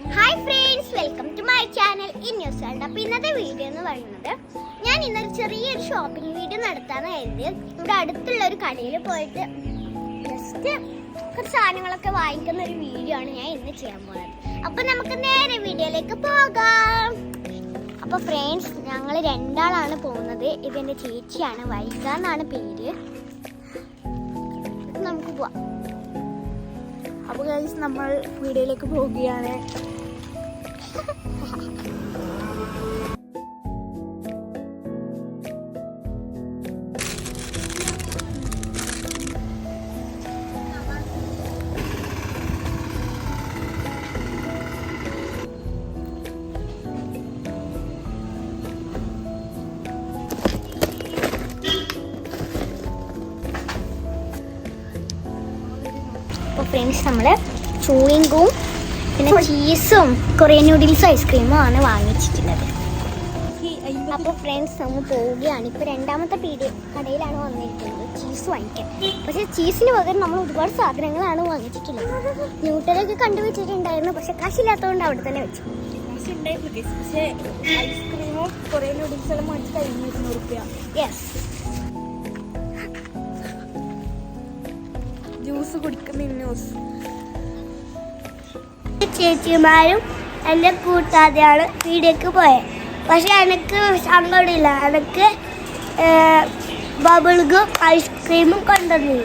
Hi friends, welcome to my channel in news world. അപ്പോൾ ഇന്നത്തെ video എന്ന് പറയുന്നത് ഞാൻ ഇന്നൊരു ചെറിയൊരു ഷോപ്പിംഗ് വീഡിയോ നടത്താമെന്ന് കരുതി ഇവിടെ അടുത്തുള്ള ഒരു കടയിൽ പോയിട്ട് ജസ്റ്റ് കുറച്ച് സാധനങ്ങളൊക്കെ വാങ്ങിക്കുന്ന ഒരു വീഡിയോ ആണ് ഞാൻ ഇന്ന് ചെയ്യാൻ പോകുന്നത്. അപ്പോൾ നമുക്ക് നേരെ വീഡിയോയിലേക്ക് പോകാം. അപ്പോൾ ഫ്രണ്ട്സ്, ഞങ്ങൾ രണ്ടാളാണ് പോകുന്നത്. ഇതെൻ്റെ ചേച്ചിയാണ്, വൈഗ എന്നാണ് പേര്. നമുക്ക് പോവാം. അപ്പോൾ ഗൈസ്, നമ്മൾ വീഡിയോയിലേക്ക് പോവുകയാണ്. അപ്പോൾ ഫ്രണ്ട്സ്, നമ്മൾ ചൂയിങ്ങും പിന്നെ ചീസും കൊറിയൻ നൂഡിൽസും ഐസ്ക്രീമും ആണ് വാങ്ങിച്ചിട്ടുള്ളത്. അപ്പോൾ ഫ്രണ്ട്സ്, നമ്മൾ പോവുകയാണ്. ഇപ്പോൾ രണ്ടാമത്തെ കടയിലാണ് വന്നിരിക്കുന്നത് ചീസ് വാങ്ങിക്കാൻ. പക്ഷേ ചീസിന് പകരം നമ്മൾ ഒരുപാട് സാധനങ്ങളാണ് വാങ്ങിച്ചിട്ടുള്ളത്. ന്യൂട്ടലൊക്കെ കണ്ടുവച്ചിട്ടുണ്ടായിരുന്നു, പക്ഷെ കാശില്ലാത്തതുകൊണ്ട് അവിടെ തന്നെ വെച്ചു. പക്ഷേ ഐസ്ക്രീമും കൊറിയൻ നൂഡിൽസും വാങ്ങിച്ച് കഴിഞ്ഞു 200 രൂപ. യെസ്, ജ്യൂസ് കുടിക്കുന്ന ന്യൂസ്. ചേച്ചിമാരും എൻ്റെ കൂട്ടാതെയാണ് വീഡിയോക്ക് പോയത്. പക്ഷെ എനിക്ക് സങ്കടമില്ല, എനിക്ക് ബബിൾഗും ഐസ്ക്രീമും കൊണ്ടുവന്നു.